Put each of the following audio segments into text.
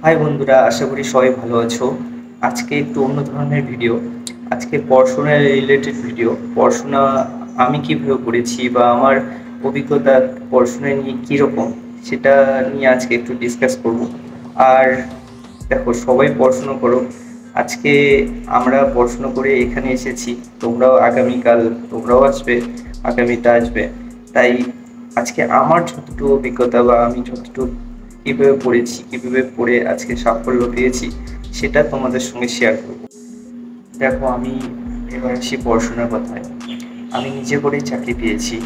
High বন্ধুরা, আশা করি সবাই ভালো আছো। আজকে একটু অন্য ধরনের ভিডিও। আজকে পড়াশোনা রিলেটেড ভিডিও। পড়াশোনা আমি কীভাবে করেছি বা আমার অভিজ্ঞতা পড়াশোনা নিয়ে কীরকম, সেটা নিয়ে আজকে একটু ডিসকাস করব। আর দেখো, সবাই পড়াশুনো করো। আজকে আমরা পড়াশুনো করে এখানে এসেছি, তোমরাও আগামীকাল তোমরাও আসবে, আগামীটা আসবে। তাই আজকে আমার যতটুকু অভিজ্ঞতা বা আমি যতটুকু কীভাবে পড়েছি, কীভাবে পড়ে আজকে সাফল্য পেয়েছি, সেটা তোমাদের সঙ্গে শেয়ার করব। দেখো, আমি এবার আসি পড়াশোনার কথায়। আমি নিজে করেই চাকরি পেয়েছি,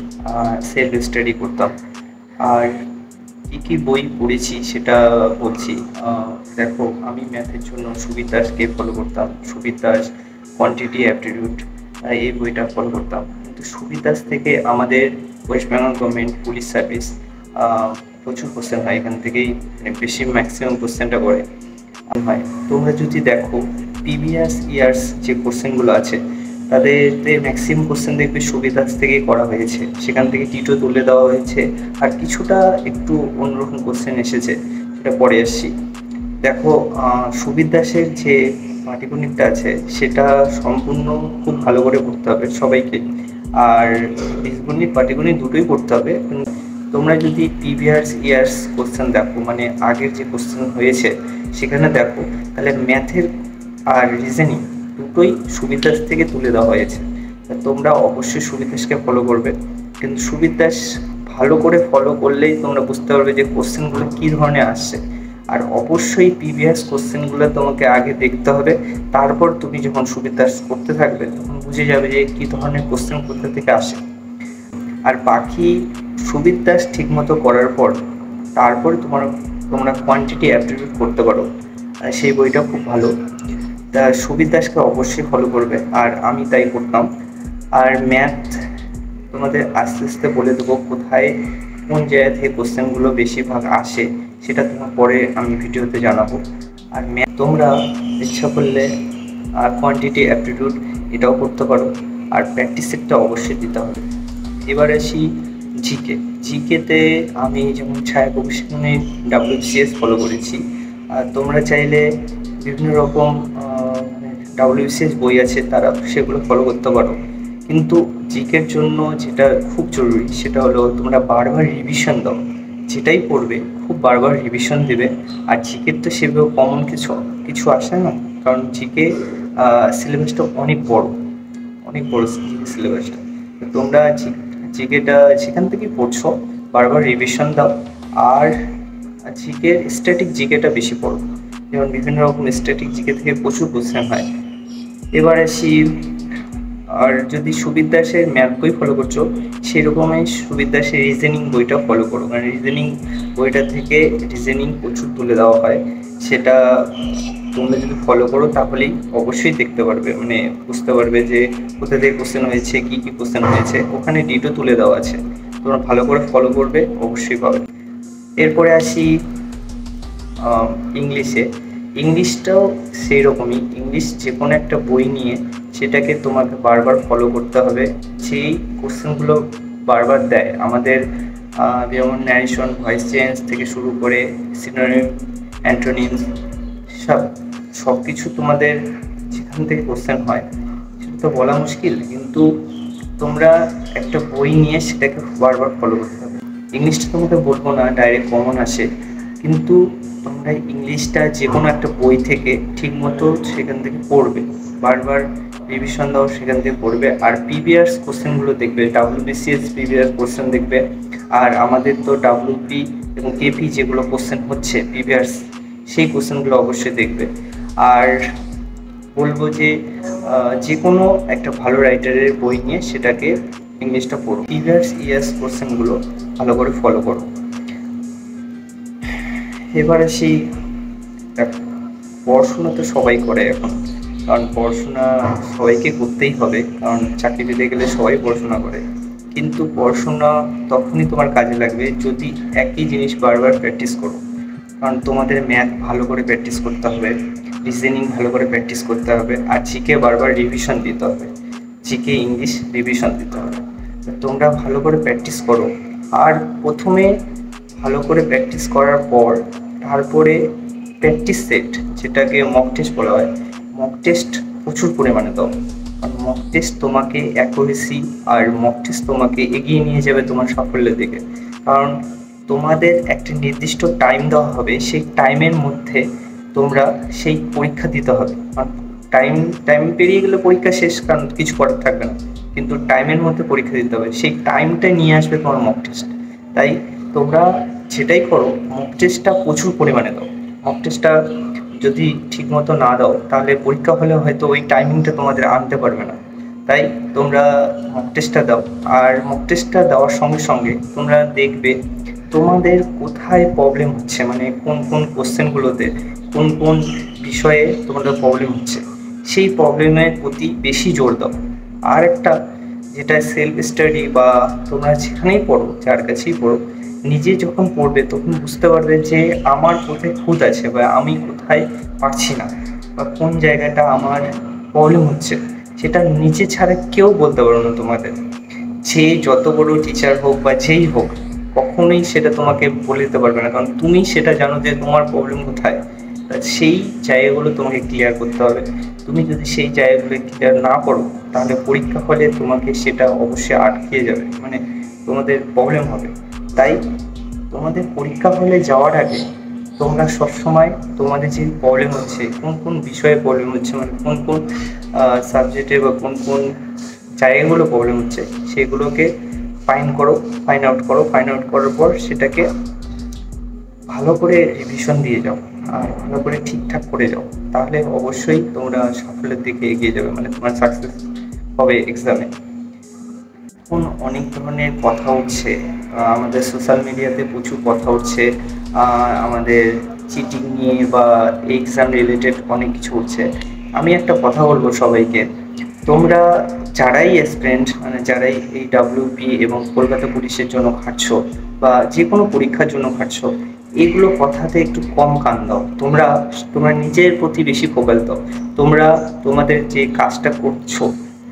সেলফ স্টাডি করতাম। আর কী কী বই পড়েছি সেটা বলছি। দেখো, আমি ম্যাথের জন্য সুবির দাসকে ফলো করতাম। সুবির দাস কোয়ান্টিটি অ্যাপটিটিউড, এই বইটা ফলো করতাম। কিন্তু সুবির দাস থেকে আমাদের West Bengal government police service প্রচুর কোশ্চেন হয় এখান থেকেই, মানে বেশি ম্যাক্সিমাম কোশ্চেনটা করে হয়। তোমরা যদি দেখো প্রিভিয়াস ইয়ার্স যে কোশ্চেনগুলো আছে, তাদেরতে ম্যাক্সিমাম কোশ্চেন দেখবে সুবিধাস থেকেই করা হয়েছে, সেখান থেকে টিটো তুলে দেওয়া হয়েছে। আর কিছুটা একটু অন্যরকম কোশ্চেন এসেছে, সেটা পরে আসছি। দেখো, সুবির দাসের যে পাটিগণিতটা আছে সেটা সম্পূর্ণ খুব ভালো করে পড়তে হবে সবাইকে। আর বীজগণিত পাটিগণিত দুটোই পড়তে হবে। তোমরা যদি প্রিভিয়াস ইয়ার্স কোশ্চেন দেখো, মানে আগের যে কোশ্চেন হয়েছে সেখানে দেখো, তাহলে ম্যাথের আর রিজনিং দুটোই সুবির দাস থেকে তুলে দেওয়া হয়েছে। তোমরা অবশ্যই সুবির দাসকে ফলো করবে, কিন্তু সুবির দাস ভালো করে ফলো করলেই তোমরা বুঝতে পারবে যে কোশ্চেনগুলো কী ধরনের আসছে। আর অবশ্যই প্রিভিয়াস কোশ্চেনগুলো তোমাকে আগে দেখতে হবে, তারপর তুমি যখন সুবির দাস করতে থাকবে তখন বুঝে যাবে যে কী ধরনের কোশ্চেন কোথা থেকে আসে। আর বাকি সুবির দাস ঠিকমতো করার পর তারপরে তোমরা কোয়ান্টিটি অ্যাপটিটিউড করতে পারো। সেই বইটা খুব ভালো। তা সুবির দাসকে অবশ্যই ফলো করবে, আর আমি তাই করতাম। আর ম্যাথ তোমাদের আস্তে আস্তে বলে দেবো কোথায় কোন জায়গা থেকে কোশ্চেনগুলো বেশিরভাগ আসে, সেটা তোমার পরে আমি ভিডিওতে জানাবো। আর ম্যাথ তোমরা ইচ্ছা করলে কোয়ান্টিটি অ্যাপটিটিউড এটাও করতে পারো, আর প্র্যাকটিস সেটটা অবশ্যই দিতে হবে। এবার আসি জিকে। জিকেতে আমি যেমন ছায়া কমিশনের WBCS ফলো করেছি। আর তোমরা চাইলে বিভিন্ন রকম WBCS বই আছে, তারা সেগুলো ফলো করতে পারো। কিন্তু জিকের জন্য যেটা খুব জরুরি সেটা হলো তোমরা বারবার রিভিশন দাও। যেটাই পড়বে খুব বারবার রিভিশন দেবে। আর জিকের তো সেভাবে কমন কিছু কিছু আসে না, কারণ জিকে সিলেবাসটা অনেক বড়, অনেক বড় সিলেবাসটা। তোমরা জিকেটা সেখান থেকেই পড়ছো, বারবার রিভিশন দাও। আর জিকের স্ট্যাটিক জিকেটা বেশি পড়ো, যেমন বিভিন্ন রকম স্ট্যাটিক জিকে থেকে প্রচুর কোশ্চেন হয়। এবার আসি, আর যদি সুবির দাসের ম্যাথ বই ফলো করছো, সেরকমই সুবির দাসের রিজনিং বইটা ফলো করো, কারণ রিজনিং বইটা থেকে রিজনিং প্রচুর তুলে দেওয়া হয়। সেটা তোমরা যদি ফলো করো তাহলেই অবশ্যই দেখতে পারবে, মানে বুঝতে পারবে যে কোথা থেকে কোশ্চেন হয়েছে, কী কী কোশ্চেন হয়েছে, ওখানে ডিটো তুলে দেওয়া আছে। তোমরা ভালো করে ফলো করবে, অবশ্যই পাবে। এরপরে আসি ইংলিশে। ইংলিশটাও সেই রকমই। ইংলিশ যে কোনো একটা বই নিয়ে সেটাকে তোমাকে বারবার ফলো করতে হবে। যেই কোশ্চেনগুলো বারবার দেয় আমাদের, যেমন ন্যারেশন, ভয়েস চেঞ্জ থেকে শুরু করে সিনোনিম, অ্যান্টোনিমস, সব কিছু তোমাদের যেখান থেকে কোশ্চেন হয় সেটা তো বলা মুশকিল, কিন্তু তোমরা একটা বই নিয়ে সেটাকে বারবার ফলো করতে হবে। ইংলিশটা তোমাকে বলবো না ডাইরেক্ট কমন আসে, কিন্তু তোমরা ইংলিশটা যে কোনো একটা বই থেকে ঠিকমতো সেখান থেকে পড়বে, বারবার রিভিশন দাও, সেখান থেকে পড়বে। আর প্রিভিয়াস কোশ্চেনগুলো দেখবে, WBCS প্রিভিয়াস কোশ্চেন দেখবে। আর আমাদের তো WP এবং KP যেগুলো কোশ্চেন হচ্ছে প্রিভিয়াস, সেই কোশ্চেনগুলো অবশ্যই দেখবে। আর বলবো যে যে কোনো একটা ভালো রাইটারের বই নিয়ে সেটাকে ইংলিশটা পড়ো, প্রিভিয়াস ইয়ার্স কোশ্চেনগুলো ভালো করে ফলো করো। এবার আসি, পড়াশোনা তো সবাই করে এখন, কারণ পড়াশোনা সবাইকে করতেই হবে, কারণ চাকরি পেতে গেলে সবাই পড়াশোনা করে। কিন্তু পড়াশোনা তখনই তোমার কাজে লাগবে যদি একই জিনিস বারবার প্র্যাকটিস করো। কারণ তোমাদের ম্যাথ ভালো করে প্র্যাকটিস করতে হবে, রিজনিং ভালো করে প্র্যাকটিস করতে হবে, আর জিকে বারবার রিভিশন দিতে হবে। জিকে ইংলিশ রিভিশন দিতে হবে। তোমরা ভালো করে প্র্যাকটিস করো। আর প্রথমে ভালো করে প্র্যাকটিস করার পর তারপরে প্র্যাকটিস সেট, যেটাকে মক টেস্ট বলা হয়, মক টেস্ট প্রচুর পরিমাণে দাও। কারণ মক টেস্ট তোমাকে অ্যাকুরেসি আর মক টেস্ট তোমাকে এগিয়ে নিয়ে যাবে তোমার সাফল্যের দিকে। কারণ তোমাদের একটা নির্দিষ্ট টাইম দেওয়া হবে, সেই টাইমের মধ্যে তোমরা সেই পরীক্ষা দিতে হবে। কারণ টাইম পেরিয়ে গেলে পরীক্ষা শেষ, কারণ কিছু করার থাকবে না, কিন্তু টাইমের মধ্যে পরীক্ষা দিতে হবে, সেই টাইমটা নিয়ে আসবে তোমার মক টেস্ট। তাই তোমরা যেটাই করো মক টেস্টটা প্রচুর পরিমাণে দাও। মক টেস্টটা যদি ঠিকমতো না দাও তাহলে পরীক্ষা হলে হয়তো ওই টাইমিংটা তোমাদের আনতে পারবে না। তাই তোমরা মক টেস্টটা দাও। আর মক টেস্টটা দেওয়ার সঙ্গে সঙ্গে তোমরা দেখবে তোমাদের কোথায় প্রবলেম হচ্ছে, মানে কোন কোন কোশ্চেনগুলোতে কোন কোন বিষয়ে তোমাদের প্রবলেম হচ্ছে, সেই প্রবলেমের প্রতি বেশি জোর দাও। আর একটা যেটা সেলফ স্টাডি, বা তোমরা যেখানেই পড়ো, যার কাছেই পড়ো, নিজে যখন পড়বে তখন বুঝতে পারবে যে আমার কোথায় খুঁত আছে, বা আমি কোথায় পারছি না, বা কোন জায়গাটা আমার প্রবলেম হচ্ছে, সেটা নিজে ছাড়া কেউ বলতে পারবে না তোমাদের। যে যত বড় টিচার হোক বা যেই হোক, কখনোই সেটা তোমাকে বলে দিতে পারবে না, কারণ তুমি সেটা জানো যে তোমার প্রবলেম কোথায়। সেই জায়গাগুলো তোমাকে ক্লিয়ার করতে হবে। তুমি যদি সেই জায়গাগুলো ক্লিয়ার না করো তাহলে পরীক্ষা হলে তোমাকে সেটা অবশ্যই আটকে যাবে, মানে তোমাদের প্রবলেম হবে। তাই তোমাদের পরীক্ষা হলে যাওয়ার আগে তোমরা সবসময় তোমাদের যে প্রবলেম হচ্ছে, কোন কোন বিষয়ে প্রবলেম হচ্ছে, মানে কোন কোন সাবজেক্টে বা কোন কোন জায়গাগুলো প্রবলেম হচ্ছে, সেগুলোকে ফাইন্ড আউট করো। ফাইন্ড আউট করার পর সেটাকে ভালো করে রিভিশন দিয়ে যাও আর ভালো করে ঠিকঠাক করে যাও। তাহলে অবশ্যই তোমরা সাফল্যের দিকে এগিয়ে যাবে, মানে তোমার সাকসেস হবে এক্সামে। এখন অনেক ধরনের কথা উঠছে, আমাদের সোশ্যাল মিডিয়াতে প্রচুর কথা উঠছে আমাদের চিটিং নিয়ে বা এক্সাম রিলেটেড অনেক কিছু উঠছে। আমি একটা কথা বলবো সবাইকে, তোমরা যারাই অ্যাসপিরেন্ট, মানে যারাই এই WP এবং কলকাতা পুলিশের জন্য খাটছো বা যে কোনো পরীক্ষার জন্য খাটছো, এগুলো কথাতে একটু কম কান দাও। তোমরা নিজের প্রতি বেশি ফোকাস দাও। তোমরা তোমাদের যে কাজটা করছো,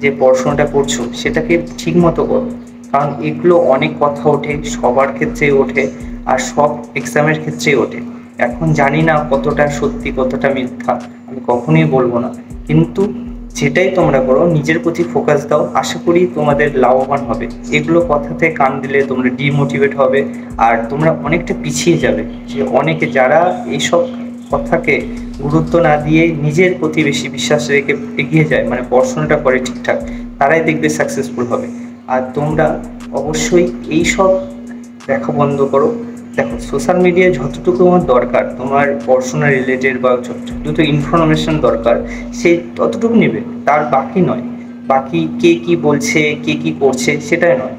যে পড়াশোনাটা করছো, সেটাকে ঠিক মতো করো। কারণ এগুলো অনেক কথা ওঠে, সবার ক্ষেত্রেই ওঠে আর সব এক্সামের ক্ষেত্রেই ওঠে। এখন জানি না কতটা সত্যি কতটা মিথ্যা, আমি কখনোই বলবো না, কিন্তু যেটাই তোমরা করো নিজের প্রতি ফোকাস দাও। আশা করি তোমাদের লাভবান হবে। এগুলো কথাতে কান দিলে তোমরা ডিমোটিভেট হবে আর তোমরা অনেকটা পিছিয়ে যাবে। যে অনেকে যারা এইসব কথাকে গুরুত্ব না দিয়ে নিজের প্রতি বেশি বিশ্বাস রেখে এগিয়ে যায়, মানে পড়াশোনাটা করে ঠিকঠাক, তারাই দেখবে সাকসেসফুল হবে। আর তোমরা অবশ্যই এইসব দেখা বন্ধ করো। দেখো, সোশ্যাল মিডিয়ায় যতটুকু তোমার দরকার, তোমার পড়াশোনা রিলেটেড বা যতটুকু ইনফরমেশন দরকার, সেই ততটুকু নেবে, তার বাকি নয়। বাকি কে কি বলছে, কে কি করছে, সেটাই নয়।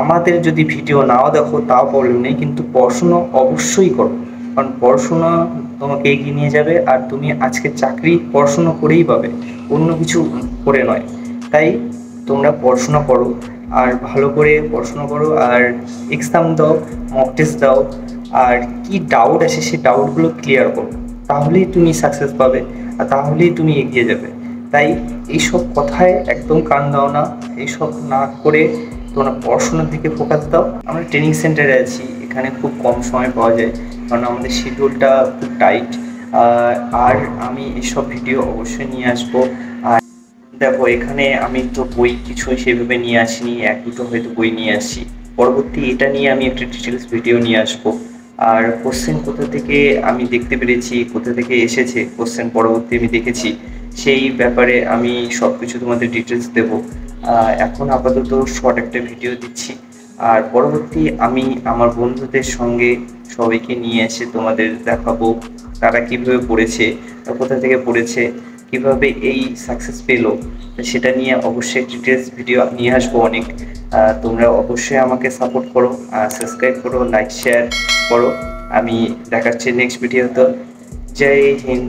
আমাদের যদি ভিডিও নাও দেখো তাও প্রবলেম নেই, কিন্তু পড়াশুনো অবশ্যই করো। কারণ পড়াশোনা তোমাকে এগিয়ে নিয়ে যাবে, আর তুমি আজকে চাকরি পড়াশুনো করেই পাবে, অন্য কিছু করে নয়। তাই তোমরা পড়াশোনা করো, আর ভালো করে পড়াশোনা করো, আর এক্সাম দাও, মক টেস্ট দাও, আর কি ডাউট আছে সেই ডাউটগুলো ক্লিয়ার করো। তাহলেই তুমি সাকসেস পাবে, আর তাহলেই তুমি এগিয়ে যাবে। তাই এইসব কথায় একদম কান দাও না, এইসব না করে তোমরা পড়াশোনার দিকে ফোকাস দাও। আমরা ট্রেনিং সেন্টারে আছি, এখানে খুব কম সময় পাওয়া যায়, কারণ আমাদের শিডিউলটা খুব টাইট। আর আমি এসব ভিডিও অবশ্যই নিয়ে আসবো। আর দেখো, এখানে আমি তো বই কিছু সেভাবে নিয়ে আসিনি, এক দুটো হয়তো বই নিয়ে আসি। পরবর্তী এটা নিয়ে আমি একটা ডিটেলস ভিডিও নিয়ে আসবো। আর কোশ্চেন কোথা থেকে আমি দেখতে পেরেছি, কোথা থেকে এসেছে কোশ্চেন, পরবর্তী আমি দেখেছি, সেই ব্যাপারে আমি সব কিছু তোমাদের ডিটেলস দেবো। এখন আপাতত শর্ট একটা ভিডিও দিচ্ছি, আর পরবর্তী আমি আমার বন্ধুদের সঙ্গে সবাইকে নিয়ে এসে তোমাদের দেখাবো তারা কীভাবে পড়েছে, কোথা থেকে পড়েছে, কীভাবে এই সাকসেস পেলো, সেটা নিয়ে অবশ্যই ডিটেলস ভিডিও নিয়ে আসবো অনেক। তোমরা অবশ্যই আমাকে সাপোর্ট করো, সাবস্ক্রাইব করো, লাইক শেয়ার করো। আমি দেখাচ্ছি নেক্সট ভিডিওতে। জয় হিন্দ।